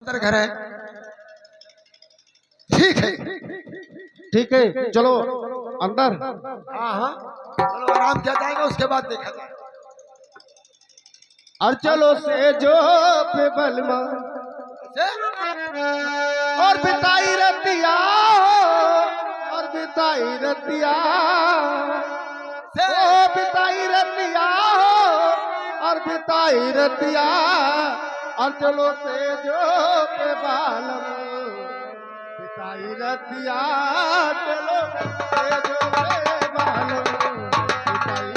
अंदर घर है। ठीक है ठीक है, चलो अंदर। हाँ हाँ चलो आराम किया जाएगा, उसके बाद देखा जाएगा। और चलो से जो पे बलमा और बिताई रतिया, और बिताई रतिया, ओ बिताई रतिया, और बिताई रतिया। और चलो से जो पे बालम बिताई रतिया, चलो से जो पे बालम बिताई।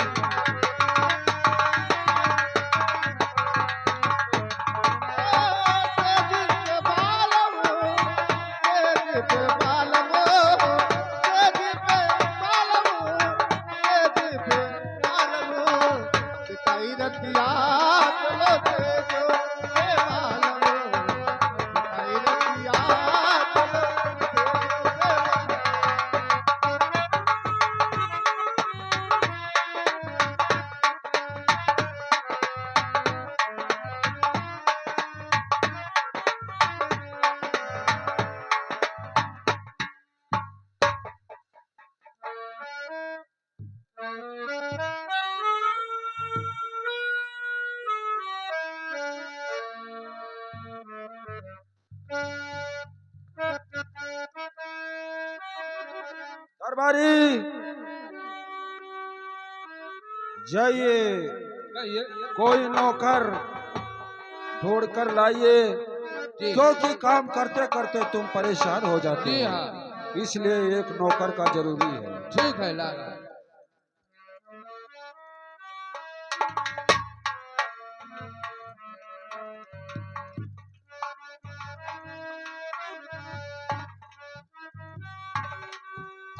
दरबारी जाइए, कोई नौकर ढूंढ कर लाइए, क्योंकि काम करते करते तुम परेशान हो जाते हो, इसलिए एक नौकर का जरूरी है। ठीक है ला।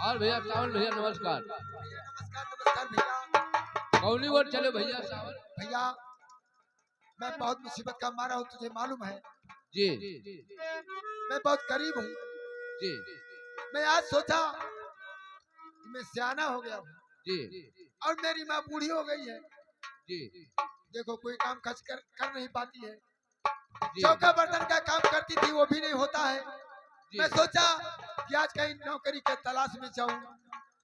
और भैया सावन भैया नमस्कार। नमस्कार नमस्कार भैया। कौनी ओर चले भैया सावन भैया मैं बहुत मुसीबत का मारा हूँ, तुझे मालूम है। जी मैं बहुत गरीब हूँ। जी मैं आज सोचा कि मैं सियाना हो गया हूँ जी और मेरी माँ बूढ़ी हो गई है। जी देखो कोई काम काज कर नहीं पाती है। जी चौका बर्तन का काम करती थी, वो भी नहीं होता है। मैं सोचा कि आज कहीं नौकरी के तलाश में जाऊं,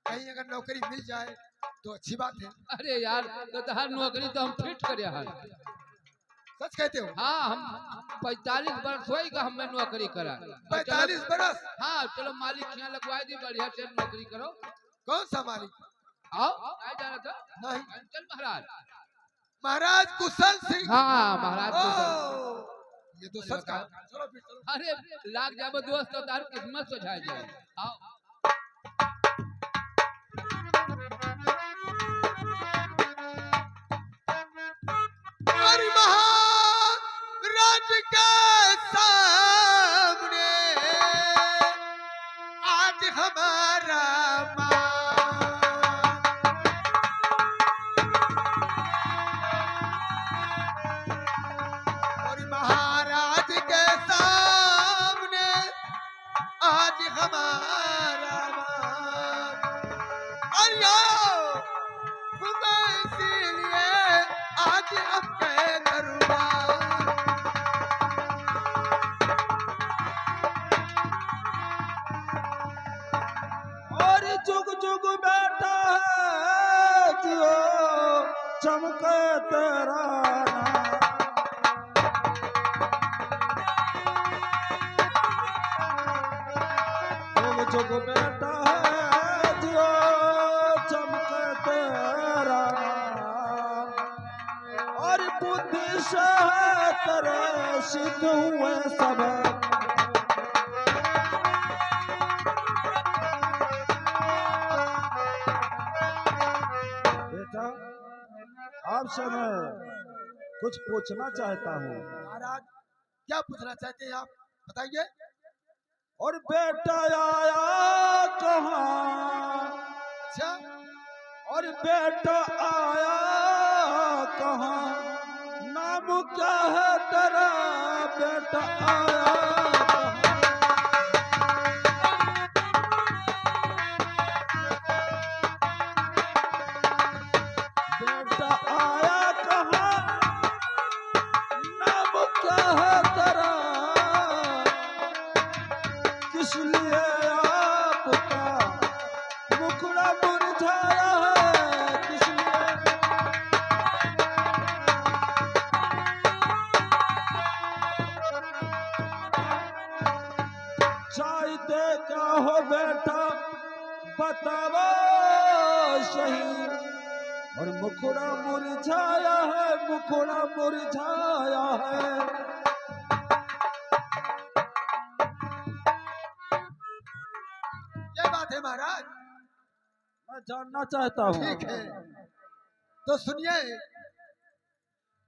कहीं अगर नौकरी मिल जाए तो अच्छी बात है। अरे यार तो हर नौकरी तो हम फिट करे हर। सच कहते हो? हाँ हम 45 वर्ष होई का हमें नौकरी करा। 45 बरस? हाँ चलो मालिक यहाँ लगवाई दी, बढ़िया से नौकरी करो। कौन सा मालिक? आओ नहीं जाना था नहीं चल महाराज। महाराज कुशल सिंह। हाँ महाराज कुशल। ये तो सच कहा। चलो फिर चलो। अरे लाग जाबो दोस्त तो तार किस्मत सुझाई जाए। आओ हमारी महाराज के सामने आज हमारा महाराज के सामने आज हमारा इसीलिए आज आपके दरबार। और जुग जुग बेटा है जो चमके तेरा नाम। जुग जुग बेटा है जो चमके तेरा नाम। और बुद्धि से तेरे सिद्ध हुए सब। आपसे मैं कुछ पूछना चाहता हूँ। महाराज क्या पूछना चाहते हैं आप, बताइए। और बेटा आया कहाँ? अच्छा और बेटा आया कहाँ? नाम क्या है तेरा? बेटा आया इसलिए आपका मुखड़ा मुरझाया है, किस लिए? चाहते क्या हो बेटा बताओ सही, और मुखड़ा मुरझाया है, मुखड़ा मुरझाया है। ये बात है महाराज। मैं जानना चाहता हूँ। ठीक है, तो सुनिए।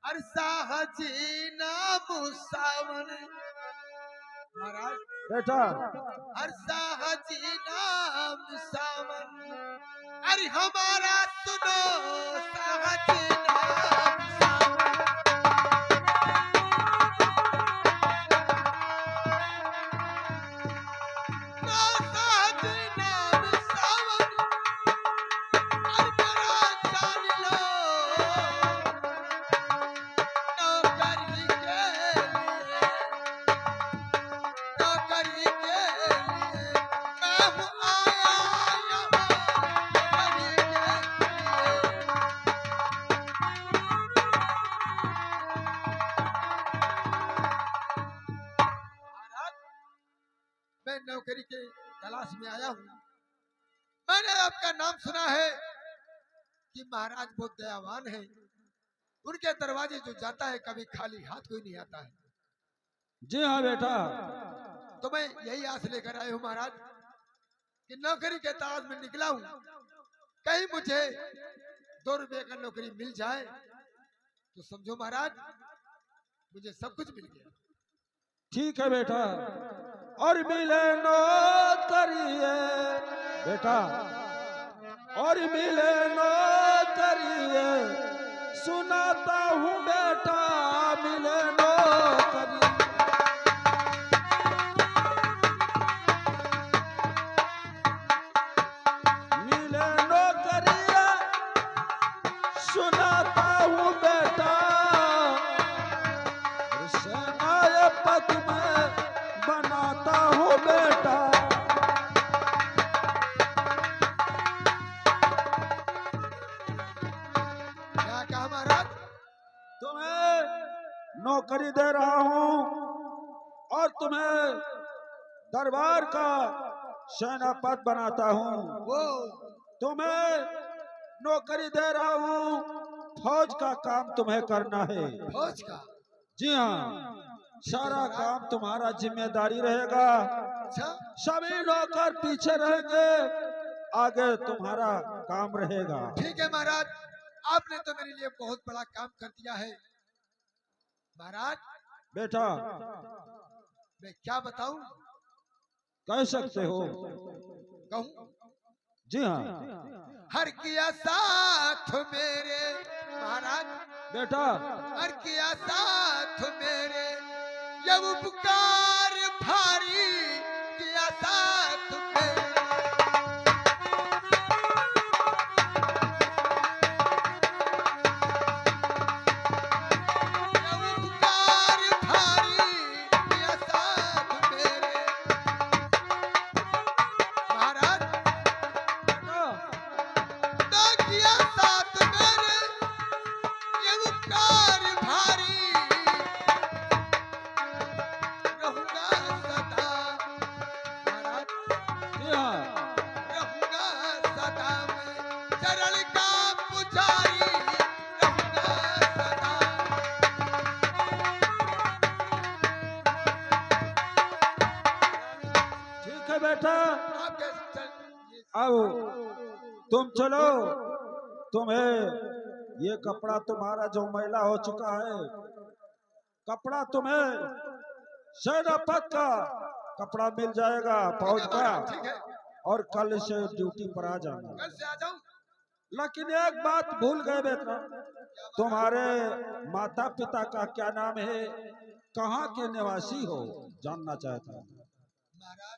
अरसा हजीना मुसावन महाराज, बेटा अरसा हजीना मुसावन, अरे हमारा सुनो साहजीना मुसावन। ना साहजीना मुसावन, अरे जरा जान लो, नौकरी के लिए, नौकरी के लिए मैं हूँ आया यहाँ, नौकरी के लिए। महाराज, मैं नौकरी के तलाश में आया हूँ। मैंने आपका नाम सुना है कि महाराज बहुत दयावान है। उनके दरवाजे जो जाता है कभी खाली हाथ कोई नहीं आता है। जी हाँ बेटा, तो मैं यही आस लेकर आया हूँ महाराज कि नौकरी के तलाश में निकला हूँ, कहीं मुझे 2 रुपए का नौकरी मिल जाए तो समझो महाराज मुझे सब कुछ मिल गया। ठीक है बेटा। और मिले नौकरिए बेटा, और मिले नौकरिए, सुनाता हूँ बेटा मिले नौकरी। मिले नौकरिए, सुनाता हूँ बेटा, सेनाए पद में बनाता हूँ बेटा। क्या कहा महाराज? तुम्हें नौकरी दे रहा हूँ और तुम्हें दरबार का सेनापति बनाता हूँ। वो तुम्हें नौकरी दे रहा हूँ, फौज का काम तुम्हें करना है। फौज का? जी हाँ, सारा काम तुम्हारा जिम्मेदारी रहेगा। अच्छा, सभी नौकर पीछे रहेंगे, आगे तुम्हारा काम रहेगा। ठीक है महाराज, आपने तो मेरे लिए बहुत बड़ा काम कर दिया है। महाराज बेटा मैं क्या बताऊं? कह सकते हो। कहूं? जी हाँ हर किया साथ मेरे महाराज, बेटा, हर किया साथ मेरे, ये उपकार भारी किया साथ मेरे। ये उपकार भारी किया साथ मेरे। महाराज ना किया साथ मेरे, ये उपकार भारी, रहूंगा सदा महाराज, जी हाँ रहूंगा सदा मैं चरण का पुजारी, रहूंगा सदा। ठीक है बेटा। आपके अब तुम चलो, तुम्हें ये कपड़ा तुम्हारा जो मैला हो चुका है, कपड़ा तुम्हें सेनापति का कपड़ा मिल जाएगा फौज का, ठीक है, और कल से ड्यूटी पर आ जाना। कल से आ जाऊं? लेकिन एक बात भूल गए बेटा, तुम्हारे माता पिता का क्या नाम है, कहाँ के निवासी हो, जानना चाहता हूँ। महाराज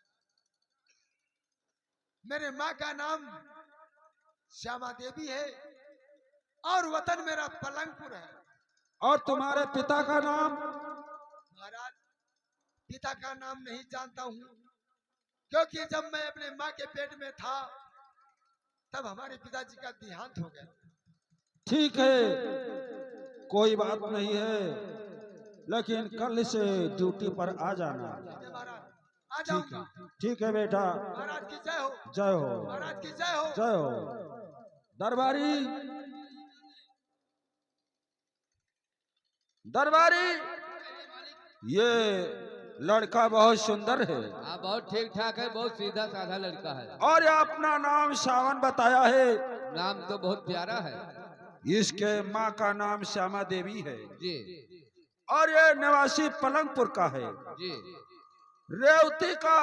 मेरे माँ का नाम श्यामा देवी है और वतन मेरा पलंगपुर है। और तुम्हारे पिता का नाम? महाराज पिता का नाम नहीं जानता हूँ, क्योंकि जब मैं अपने माँ के पेट में था तब हमारे पिताजी का देहांत हो गया। ठीक है, कोई बात नहीं है, लेकिन कल से ड्यूटी पर आ जाना। ठीक है महाराज, आ ठीक है, जाऊंगा। ठीक है बेटा। महाराज की जय हो। जय हो, महाराज की जय हो। जय हो। दरबारी, दरबारी, ये लड़का बहुत सुंदर है हाँ बहुत ठीक ठाक है, बहुत सीधा साधा लड़का है। और ये अपना नाम सावन बताया है। नाम तो बहुत प्यारा है इसके माँ का नाम श्यामा देवी है जी और ये निवासी पलंगपुर का है। जी। रेवती का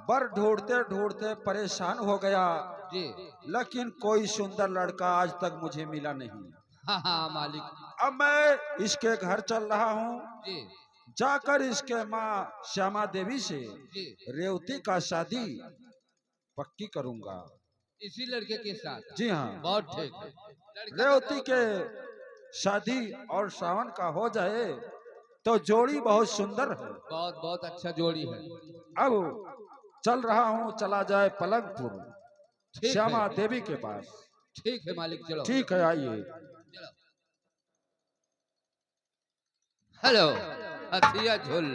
बर ढूंढते ढूंढते परेशान हो गया, जी लेकिन कोई सुंदर लड़का आज तक मुझे मिला नहीं। हाँ हाँ मालिक। अब मैं इसके घर चल रहा हूँ, जी जाकर इसके माँ श्यामा देवी से जी। रेवती का शादी पक्की करूंगा। इसी लड़के के साथ? जी हाँ, बहुत ठीक है। लड़का रेवती तो के शादी और सावन का हो जाए तो जोड़ी बहुत सुंदर है। बहुत बहुत अच्छा जोड़ी है। अब चल रहा हूँ, चला जाए पलंगपुर ठीक श्यामा है। देवी के पास। ठीक है मालिक, चलो। ठीक है, आइए। चलो। हेलो, हथिया झुल,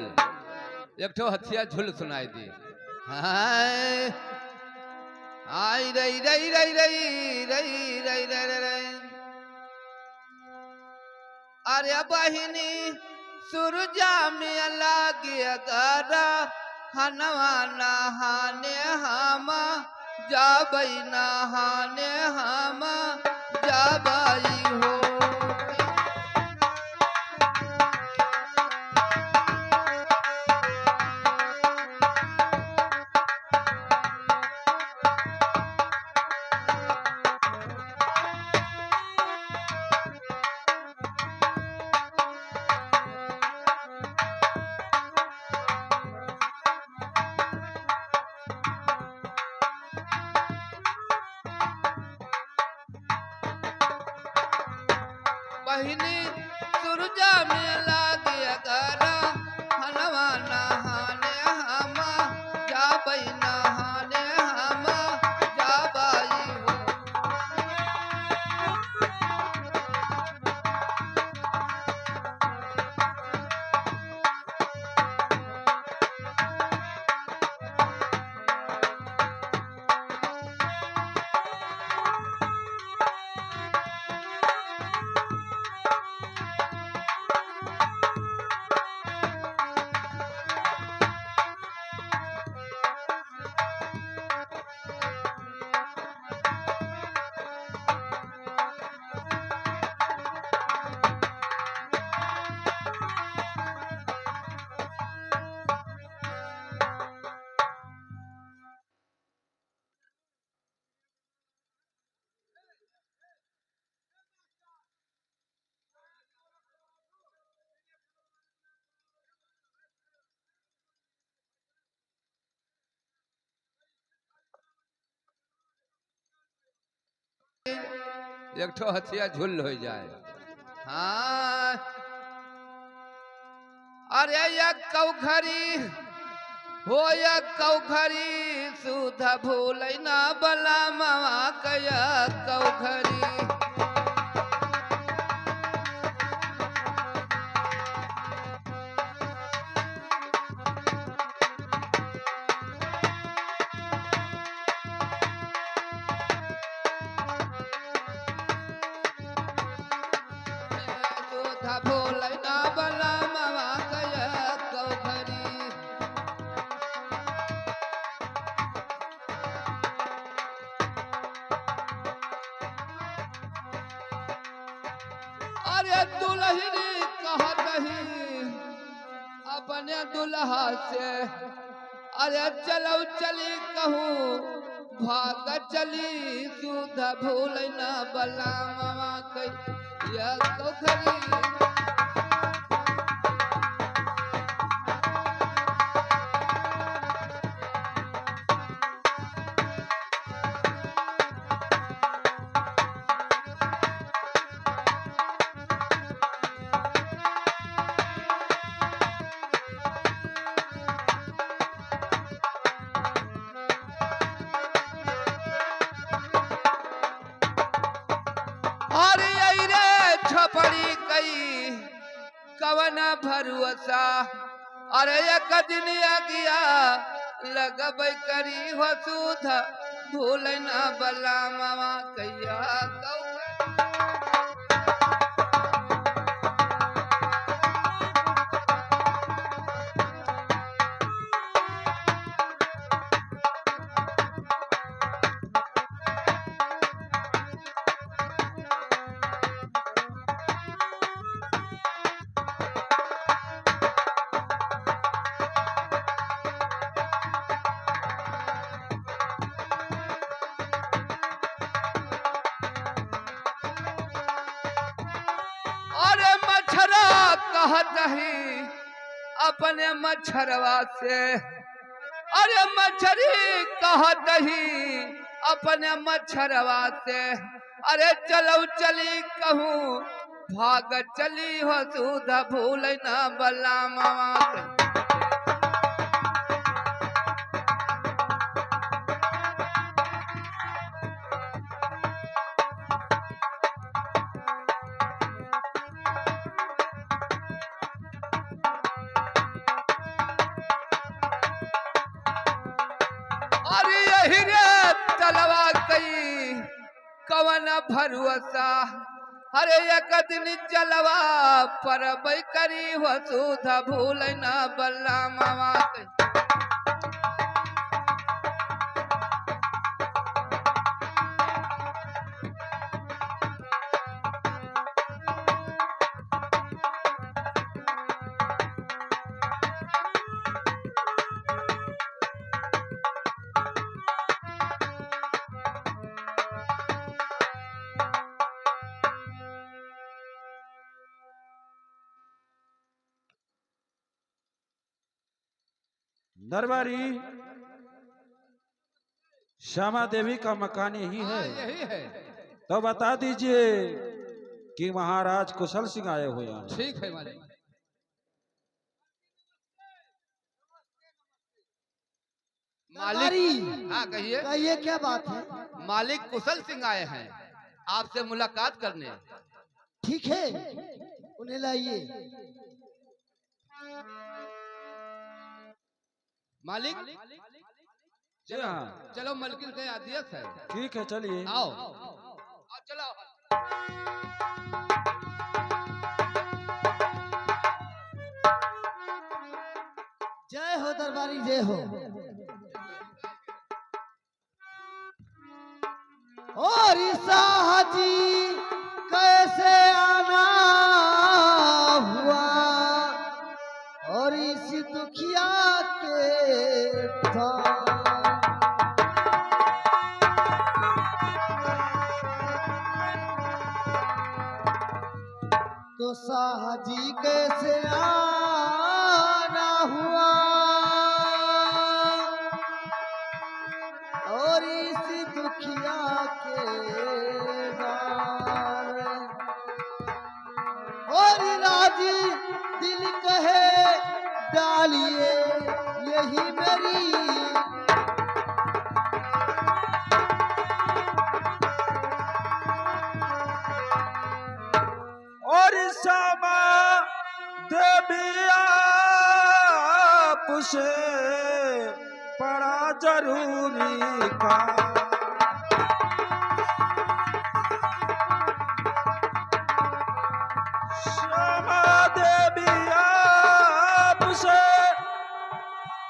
एक ठो हथिया झुल सुनाई दी। हाय आई रई रई रई रई रई रई रई रई। अरे बहिनी सुरजा में लागे अगारा, हनवा नहाने हामा जाबई नहाने हामा जाबई हो। बहिनी सुरजा में लागे अगारा, हनवा नहाने हामा जाबई नहाने हामा जाबई हो। एक ठो हथिया झुल हो जाए। हाँ अरे या कौखरी हो या कौखरी, सुध भूल ना बला मावा कया कौखरी। सुध भूल ना बला मावा कया कौखरी। अरे दुल्हनी कहत ही अपने दुल्हा से, अरे चलो चली कहूँ भाग चली, सुध भूल न बला मामा कई या कौखरी। कवन भरुसा अरे एक दिन आ गया लगब करी हो सुध भूल न बला मामा कैया अरे मच्छरा कहत ही अपने मच्छरवा से अरे मच्छरी कहत ही अपने मच्छरवा से अरे चलो चली कहूँ भाग चली हो सुध भूल न बला मामा अरे यही रे तलवा कई कवन भरुसा अरे एक दिन जलवा पर करी हो सुध भूल न बल्ला मामा दरबारी श्यामा देवी का मकान यही है। यही है। तो बता दीजिए कि महाराज कुशल सिंह आए हुए हैं। ठीक है मालिक। मालिक हाँ कहिए। कहिए क्या बात है? मालिक कुशल सिंह आए हैं आपसे मुलाकात करने। ठीक है, उन्हें लाइए। मालिक जी हाँ, चलो मलकिन के आदेश है। ठीक है चलिए। आओ चलो। जय हो दरबारी, जय हो। और साहजी कैसे आना हुआ और इस दुखिया के था तो साहजी कैसे आना हुआ और इस दुखिया के द्वार और राजी दिल कहे डालिए यही मेरी और श्यामा देवी आपसे बड़ा जरूरी का श्यामा देवी आपसे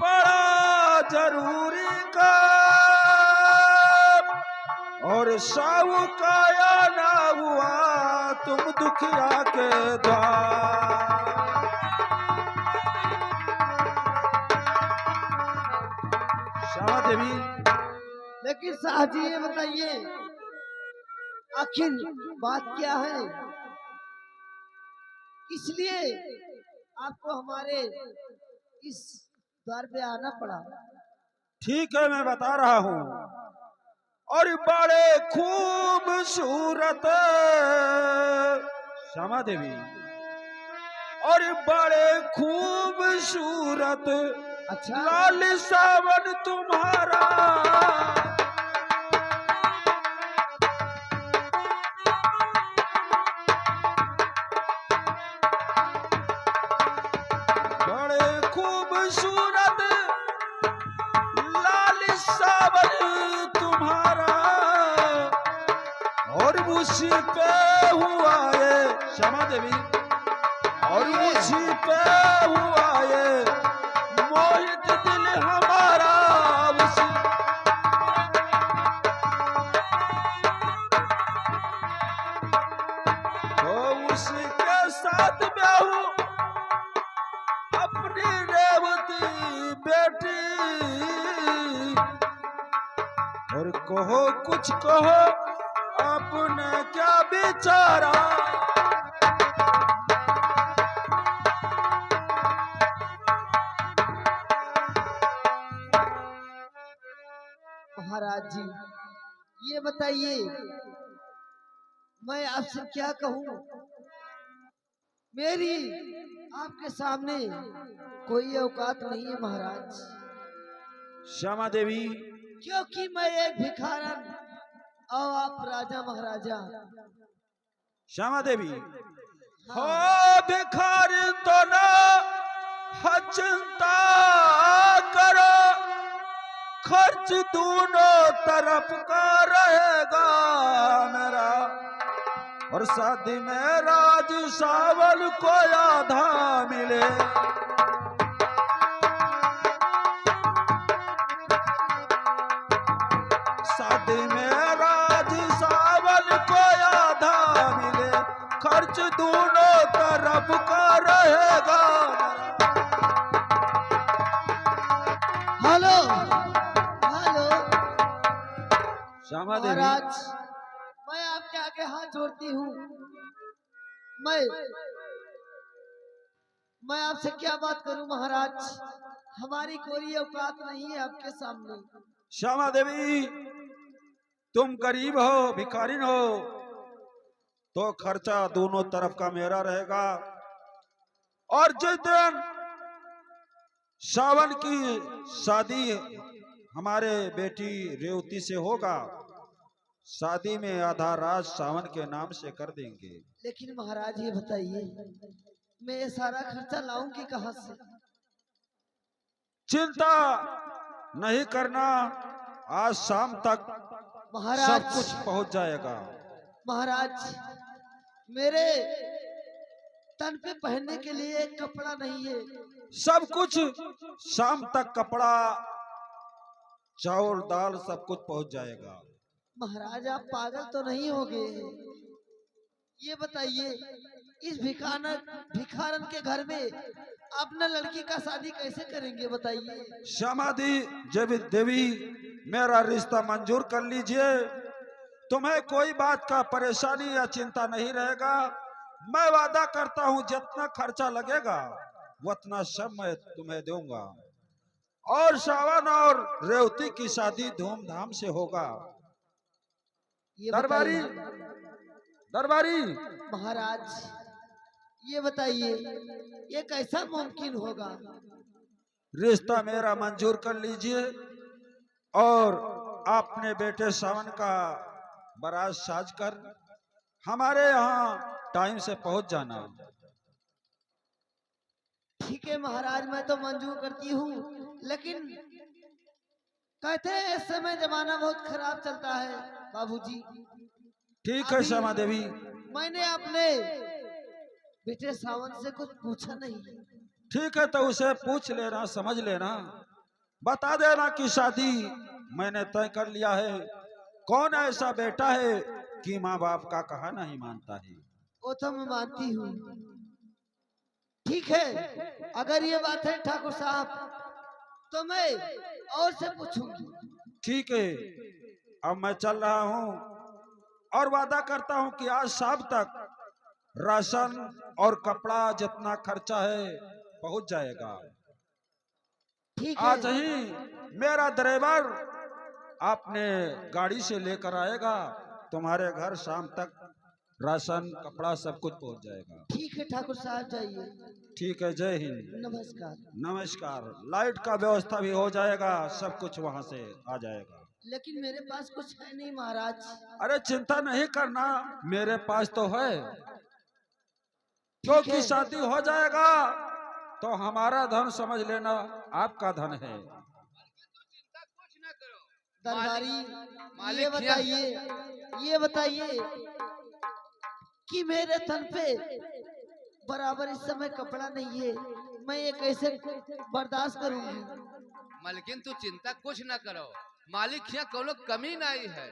बड़ा जरूरी का और साहू का ना हुआ तुम दुखिया के द्वार। श्यामा देवी, लेकिन साहजी ये बताइए आखिर बात क्या है, इसलिए आपको हमारे इस द्वार पे आना पड़ा? ठीक है मैं बता रहा हूँ। और बड़े खूबसूरत श्यामा देवी और बड़े खूबसूरत अच्छा, लाल सावन तुम्हारा सूरत लाल सावन तुम्हारा, और उसी पे हुआ ये श्यामा देवी, और उसी पे हुआ ये मोहित दिल हमारा, उसी तो उसी के साथ मैं हूँ अपनी रेवती बेटी, और कहो कुछ कहो आपने क्या बिचारा। महाराज जी ये बताइए मैं आपसे क्या कहूँ, मेरी आपके सामने कोई औकात नहीं है महाराज, श्यामा देवी, क्योंकि मैं एक भिखारन और आप राजा महाराजा। श्यामा देवी, हो भिखारी तो ना चिंता करो, खर्च दोनों तरफ का रहेगा मेरा, और शादी में राज सावल को आधा मिले, शादी में राज सावल को आधा मिले, खर्च दोनों तरफ का रहेगा। हेलो हेलो श्यामा देवी, महाराज मैं आपके आगे हाथ जोड़ती हूँ, मैं आपसे क्या बात करूं महाराज, हमारी कोई औकात नहीं है आपके सामने। श्यामा देवी, तुम गरीब हो, भिखारिन हो, तो खर्चा दोनों तरफ का मेरा रहेगा, और जिस दिन सावन की शादी हमारे बेटी रेवती से होगा, शादी में आधा राज सावन के नाम से कर देंगे। लेकिन महाराज ये बताइए मैं ये सारा खर्चा लाऊंगी कहाँ से? चिंता नहीं करना, आज शाम तक महाराज सब कुछ पहुंच जाएगा। महाराज मेरे तन पे पहनने के लिए एक कपड़ा नहीं है। सब कुछ शाम तक, कपड़ा चावल दाल सब कुछ पहुंच जाएगा। महाराज आप पागल तो नहीं हो गए? ये बताइए इस भिखारन के घर में अपना लड़की का शादी कैसे करेंगे बताइए? श्यामा देवी, मेरा रिश्ता मंजूर कर लीजिए, तुम्हें कोई बात का परेशानी या चिंता नहीं रहेगा। मैं वादा करता हूँ जितना खर्चा लगेगा उतना सब मैं तुम्हें दूंगा, और सावन और रेवती की शादी धूमधाम से होगा। ये दरबारी बताइए दरबारी, महाराज ये बताइए ये कैसा मुमकिन होगा? रिश्ता मेरा मंजूर कर लीजिए, और अपने बेटे सावन का बारात साज कर हमारे यहाँ टाइम से पहुंच जाना। ठीक है महाराज मैं तो मंजूर करती हूँ, लेकिन कहते हैं इस समय जमाना बहुत खराब चलता है बाबूजी। ठीक है श्यामा देवी, मैंने अपने बेटे सावन से कुछ पूछा नहीं। ठीक है, तो उसे पूछ लेना, समझ लेना, बता देना कि शादी मैंने तय कर लिया है। कौन ऐसा बेटा है कि माँ बाप का कहा नहीं मानता है? वो तो मैं मानती हूँ। ठीक है अगर ये बात है ठाकुर साहब तो मैं और से पूछूंगी। ठीक है, अब मैं चल रहा हूँ, और वादा करता हूँ कि आज शाम तक राशन और कपड़ा जितना खर्चा है पहुंच जाएगा। ठीक आज है ही मेरा ड्राइवर आपने गाड़ी से लेकर आएगा, तुम्हारे घर शाम तक राशन कपड़ा सब कुछ पहुंच जाएगा। ठीक है ठाकुर साहब जाइए। ठीक है, जय हिंद। नमस्कार। नमस्कार। लाइट का व्यवस्था भी हो जाएगा, सब कुछ वहां से आ जाएगा। लेकिन मेरे पास कुछ है नहीं महाराज। अरे चिंता नहीं करना, मेरे पास तो है, ठीक क्योंकि है। शादी हो जाएगा तो हमारा धन समझ लेना आपका धन है। चिंता कुछ ना करो। दरबारी मालिक ये बताइए कि मेरे तन पे बराबर इस समय कपड़ा नहीं है, मैं ये कैसे बर्दाश्त करूंगी? मालकिन तू चिंता कुछ ना करो। मालिक यहाँ कोनो कमी नहीं है।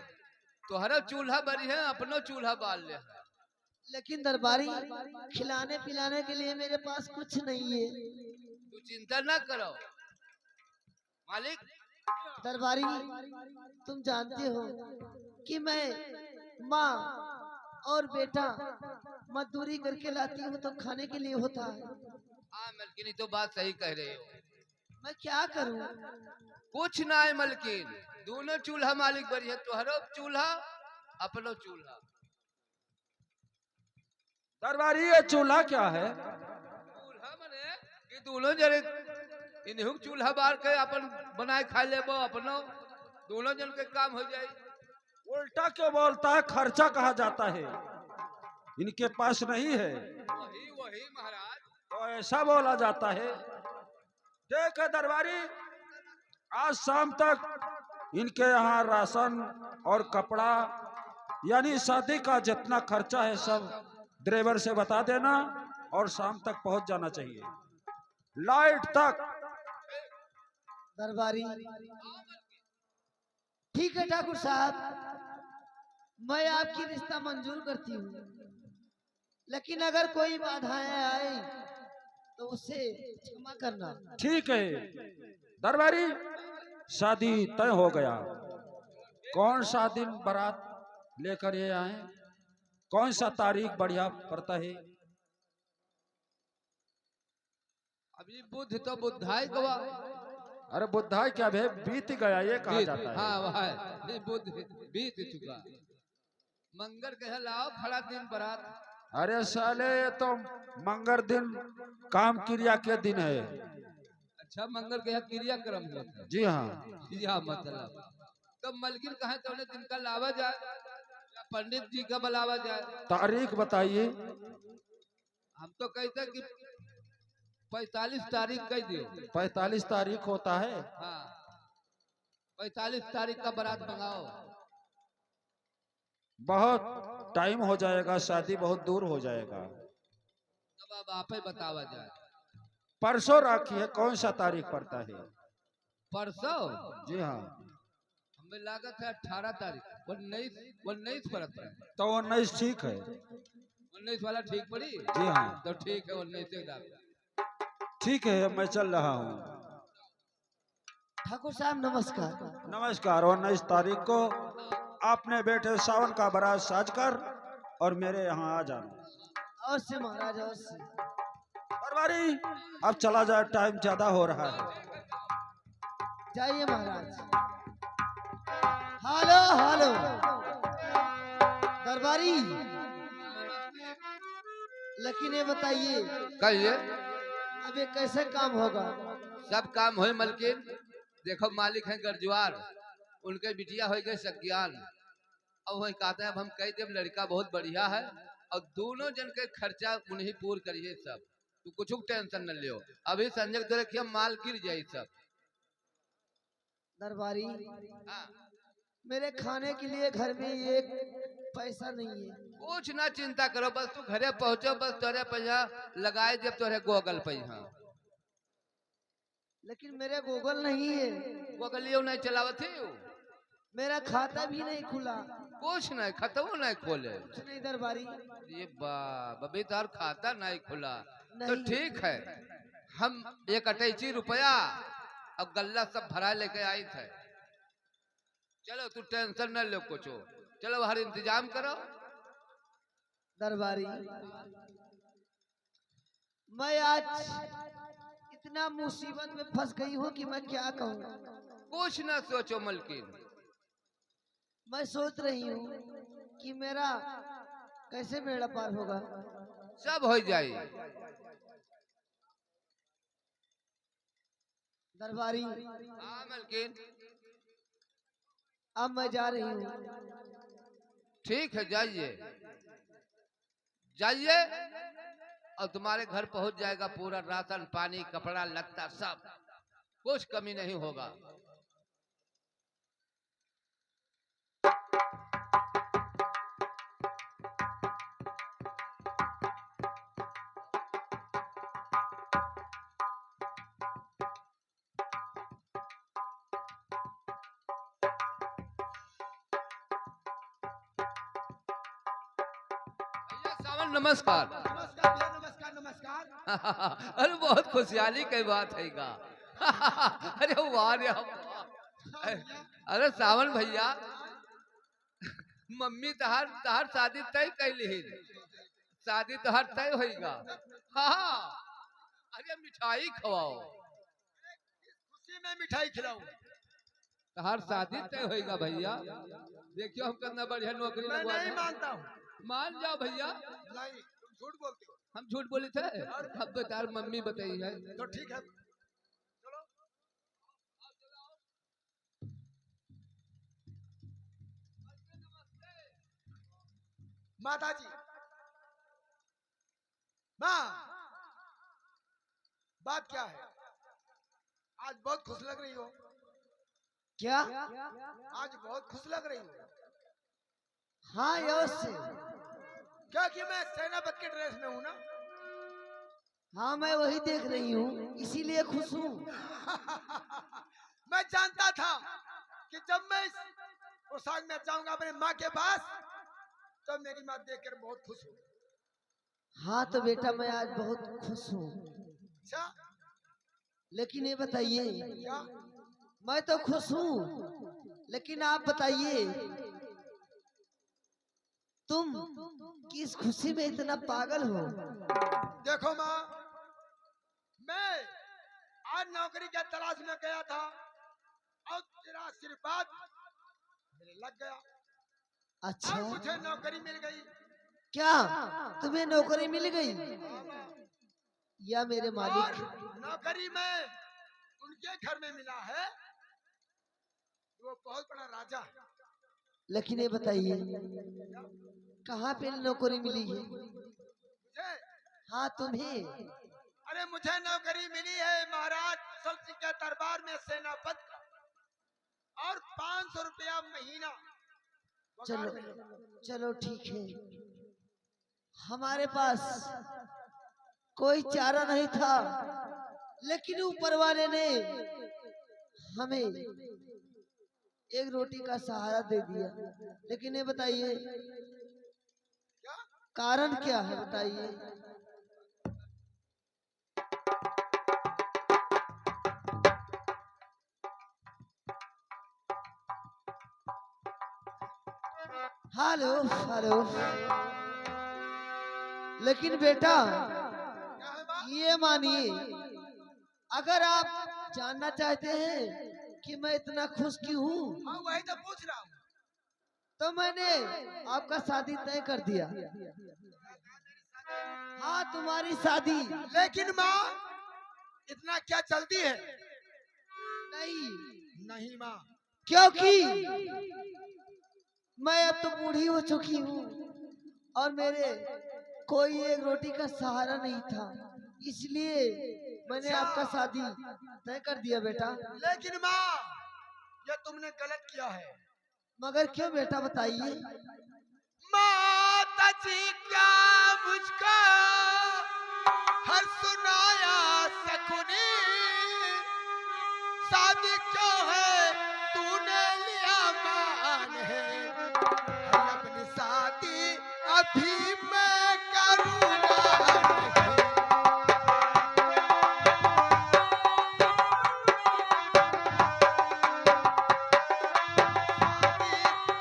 तोहरा चूल्हा बरी है, अपनो चूल्हा बाल ले है। लेकिन दरबारी खिलाने पिलाने के लिए मेरे पास कुछ नहीं है। तू चिंता ना करो मालिक। दरबारी तुम जानते हो कि मैं माँ और बेटा मजदूरी करके लाती हूँ तो खाने के लिए होता है। हाँ मलकिन ये तो बात सही कह रहे हो। मैं क्या करूँ? कुछ ना है मलकिन, दोनों चूल्हा मालिक बरी है। तोहरो चूल्हा अपनो चूल्हा। दरबारी ये चूल्हा क्या है? चूल्हा मने कि दोनों जरे इन्हीं चूल्हा बार के अपन बनाए खा लेबो, अपनो दोनों जन के काम हो जाए। उल्टा क्यों बोलता है? खर्चा कहा जाता है, इनके पास नहीं है वही वही महाराज। तो ऐसा बोला जाता है। देख दरबारी, आज शाम तक इनके यहाँ राशन और कपड़ा यानी शादी का जितना खर्चा है सब ड्राइवर से बता देना और शाम तक पहुंच जाना चाहिए, लाइट तक। दरबारी ठीक है ठाकुर साहब, मैं आपकी रिश्ता मंजूर करती हूँ, लेकिन अगर कोई बाधाएं आए तो उसे क्षमा करना। ठीक है दरबारी, शादी तय हो गया। कौन सा दिन बारात लेकर ये आए? कौन सा तारीख बढ़िया पड़ता है? अभी बुध तो बुधाई गवा। अरे बुधाई क्या भे, बीत गया ये कहा जाता है। हाँ वह बुध बीत चुका। मंगर कह लाओ खड़ा दिन बारात। अरे साले ये तो मंगर दिन काम क्रिया के दिन है। अच्छा मंगल के यहाँ क्रियाक्रम होता है। जी हाँ। यह मतलब तो मलकिन कहे तो उन्हें दिन का लावा जाए या पंडित जी का बुलावा जाए? तारीख बताइए। हम तो कहते कि 45 तारीख कह दियो। 45 तारीख होता है। हाँ 45 तारीख का बारात मंगाओ। बहुत टाइम हो जाएगा, शादी बहुत दूर हो जाएगा। तब अब आप ही बतावा जाए। परसों राखिए, कौन सा तारीख पड़ता है? परसों? जी हाँ। हमें लागत है 18 तारीख। 19 पड़ता है। तो 19 ठीक है। 19 वाला ठीक पड़ी? जी हाँ। तो ठीक है 19 से डाल। ठीक है, मैं चल रहा हूँ। ठाकुर साहब नमस्कार। नमस्कार। 19 तारीख को आपने बेटे सावन का बारात साजकर और मेरे यहाँ आ जाना। और से महाराज और से। दरबारी अब चला जाए, टाइम ज्यादा हो रहा है। जाइए महाराज। हेलो हेलो दरबारी, लेकिन ये बताइए कहिए। अब ये कैसे काम होगा? सब काम हो मलकिन। देखो मालिक है गरजुआर, उनके बिटिया हो गए सज्ञान। अब वही कहते हैं अब हम कह दे लड़का बहुत बढ़िया है और दोनों जन के खर्चा उन्हीं पूर्ण करिए सब। तू कुछ टेंशन न लियो। अभी संजय तो रखिए माल गिर जाये सब। दरबारी हाँ। मेरे खाने के लिए घर में एक पैसा नहीं है। कुछ ना चिंता करो, बस तू घरे पहुंचो, बस तोरे पैसा लगाए जब तोरे गोगल पे। हाँ लेकिन मेरे गूगल नहीं है। गोगल ये नहीं चलावत है। मेरा खाता भी नहीं खुला। कुछ नहीं खत्म नहीं खोले। कुछ नहीं दरबारी। ये बाप अभी तार खाता नहीं खुला। तो नहीं। ठीक है, हम 1 रुपया अब गल्ला सब भरा लेके आई थे। चलो तू टेंशन न लो कुछ। चलो हर इंतजाम करो। दरबारी मैं आज इतना मुसीबत में फंस गई हूँ कि मैं क्या कहूँ। कुछ न सोचो मलकिन। मैं सोच रही हूँ कि मेरा कैसे बेड़ा पार होगा। सब हो जाए। दरबारी हाँ मलकिन। अब मैं जा रही हूँ। ठीक है जाइए जाइए और तुम्हारे घर पहुंच जाएगा पूरा राशन पानी कपड़ा लगता सब, कुछ कमी नहीं होगा। भैया सावन नमस्कार। नमस्कार भैया, नमस्कार नमस्कार। अरे बहुत खुशहाली की बात है गा। अरे वाह रे वाह। अरे सावन भैया, मम्मी तहार तहार शादी तय कैली, शादी तहार तय होगा। हाँ, अरे मिठाई खवाओ, खुशी में मिठाई खिलाऊं। तहार शादी तय होगा भैया। देखियो हम कितना बढ़िया नौकरी मैं लगवा नहीं दें। मानता हूँ। मान जाओ भैया। नहीं, तुम झूठ बोलते हो। हम झूठ बोले थे, अब तो तार मम्मी बताई है। तो ठीक है, चलो। माता जी, माँ, बात क्या है? आज बहुत खुश लग रही हो। क्या? आज बहुत खुश लग रही हो। हाँ अवश्य। क्योंकि मैं सेनापति के ड्रेस में हूँ ना। हाँ मैं वही देख रही हूँ, इसीलिए खुश हूँ। मैं जानता था कि जब मैं इस पोशाक में जाऊंगा अपने माँ के पास, तो मेरी माँ देखकर बहुत खुश हो। हाँ तो बेटा मैं आज बहुत खुश हूँ, अच्छा, लेकिन ये बताइए, क्या? मैं तो खुश हूँ, लेकिन आप बताइए तुम किस खुशी में इतना पागल हो? देखो माँ, मैं आज नौकरी के तलाश में गया था और तेरा आशीर्वाद मेरे लग गया और अच्छा, मुझे नौकरी मिल गई। क्या तुम्हें नौकरी मिल गई? हाँ, माँ। या मेरे और मालिक, नौकरी में उनके घर में मिला है, वो बहुत बड़ा राजा है। लेकिन ये बताइए कहाँ पे नौकरी मिली है? मुझे, हाँ तुम्हें। अरे मुझे नौकरी मिली है महाराज कुशल सिंह के दरबार में सेनापति का, और 500 रुपया महीना पगार चलो मिलेगा। चलो ठीक है, हमारे पास कोई चारा नहीं था, लेकिन ऊपर वाले ने हमें एक रोटी का सहारा दे दिया। लेकिन ये बताइए क्या? कारण क्या है, बताइए। Hello hello. लेकिन बेटा क्या है माँ? ये मानिए, अगर आप जानना चाहते हैं कि मैं इतना खुश क्यों हूँ, हाँ वही तो पूछ रहा हूँ। तो मैंने आपका शादी तय कर दिया। हाँ तुम्हारी शादी। लेकिन माँ, इतना क्या जल्दी है? नहीं, नहीं माँ, क्योंकि मैं अब तो बूढ़ी हो चुकी हूँ और मेरे कोई एक रोटी का सहारा नहीं था, इसलिए मैंने आपका शादी तय कर दिया बेटा। लेकिन माँ, ये तुमने गलत किया है। मगर क्यों बेटा, बताइए। माता जी क्या मुझको हर सुनाया सकुनी, शादी क्यों है तूने लिया मान है, अरे अपनी शादी अभी मैं करूँगा नहीं।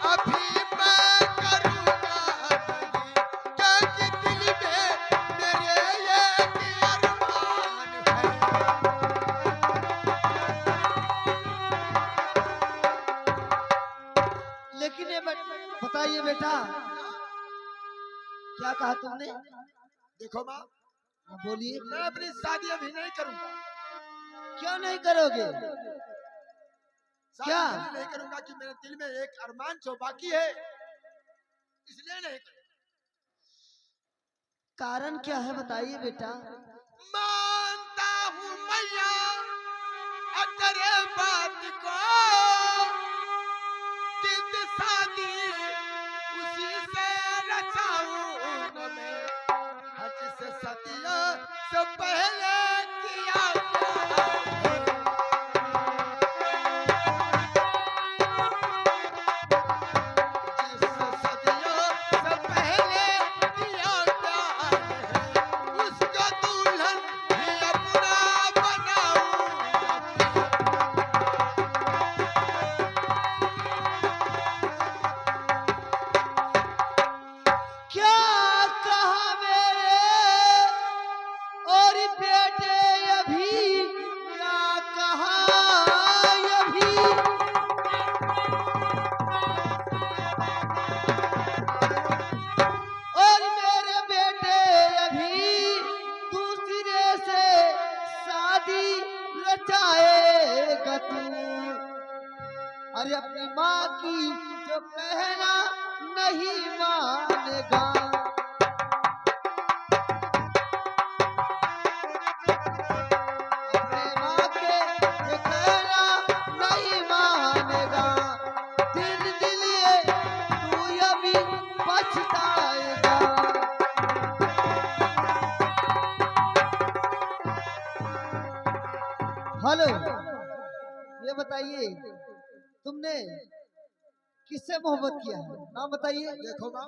अभी मैं करूँगा नहीं, क्योंकि दिल में मेरे एक अरमान है। लेकिन ये बताइए बेटा, क्या कहा तुमने? देखो माँ, हाँ, बोलिए। मैं अपनी शादी अभी नहीं करूँगा। क्यों नहीं करोगे? शादी क्या? इसलिए नहीं करूँगा कि मेरे दिल में एक अरमान जो बाकी है, इसलिए नहीं करूँगा। कारण क्या है बताइए बेटा। मानता हूँ मैया तेरे बात को, जिद शादी उसी से रचाऊंगा मैं, हज से सदियों से पहले किया प्यार। जिस सदियों से पहले किया प्यार है, उसका दुल्हन भी अपना बनाऊंगा। क्या कहा मेरे और बेटे अभी, क्या कहा अभी। और मेरे बेटे अभी दूसरे से शादी रचाएगा तू। अरे अपनी माँ की जो कहना नहीं मानेगा। अपने माँ के जो कहना नहीं मानेगा, दिल ये तू अभी पछताएगा। हेलो, ये बताइए तुमने किससे मोहब्बत किया है? नाम बताइए। देखो माँ,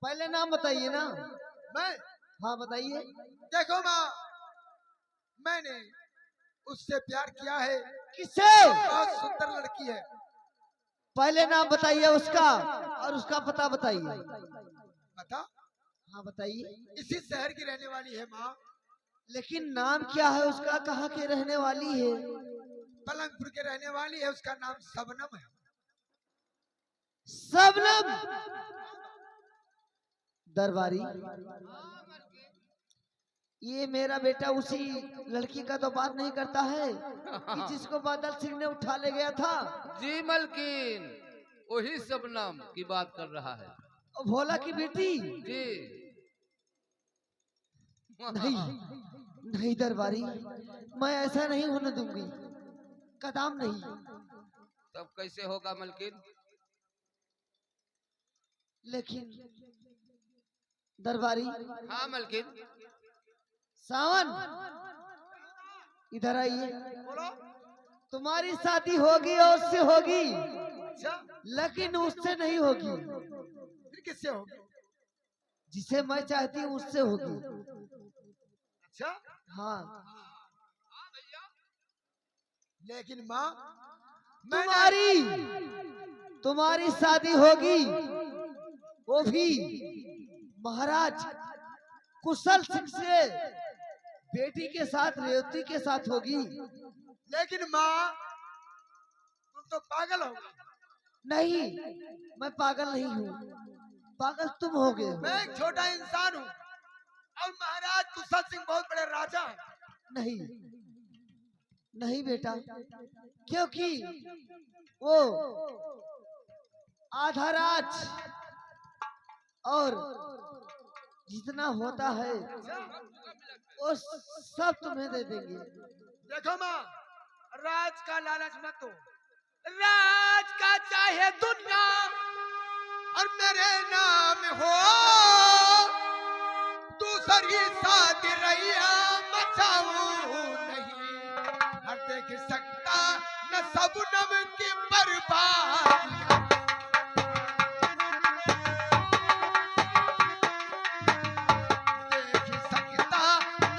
पहले नाम बताइए ना। मैं हाँ बताइए। देखो माँ, मैंने उससे प्यार किया है। किससे? बहुत सुंदर लड़की है। पहले नाम बताइए उसका और उसका पता बताइए। बता। हाँ बताइए। इसी शहर की रहने वाली है माँ। लेकिन नाम क्या है उसका, कहाँ के रहने वाली है? पलंगपुर के रहने वाली है, उसका नाम शबनम है। शबनम। दरबारी, ये मेरा बेटा उसी लड़की का तो बात नहीं करता है कि जिसको बादल सिंह ने उठा ले गया था। जी मलकिन, वही शबनम की बात कर रहा है। और भोला की बेटी। जी नहीं नहीं दरबारी, मैं ऐसा नहीं होने दूंगी, कदम नहीं। तब कैसे होगा मलकिन? लेकिन दरबारी। हाँ मलकिन। सावन, इधर आइए। बोलो। तुम्हारी शादी होगी और उससे होगी, अच्छा, लेकिन उससे नहीं होगी। फिर किससे होगी? जिसे मैं चाहती हूँ उससे होगी। अच्छा, हाँ। लेकिन माँ, तुम्हारी शादी होगी, वो भी महाराज कुशल सिंह से बेटी के साथ, रेवती के साथ होगी। लेकिन माँ, तुम तो पागल हो गए। नहीं, मैं पागल नहीं हूँ, पागल तुम हो गए हो। मैं एक छोटा इंसान हूँ और महाराज कुशल सिंह बहुत बड़े राजा हैं। नहीं नहीं बेटा, क्योंकि वो आधा राज और जितना होता है वो सब तुम्हें दे देंगे। देखो माँ, राज का लालच मत दो। राज का चाहे दुनिया और मेरे नाम हो, दूसरी शादी रैया मचाऊं नहीं। हर देख सकता न शबनम की बर्बादी।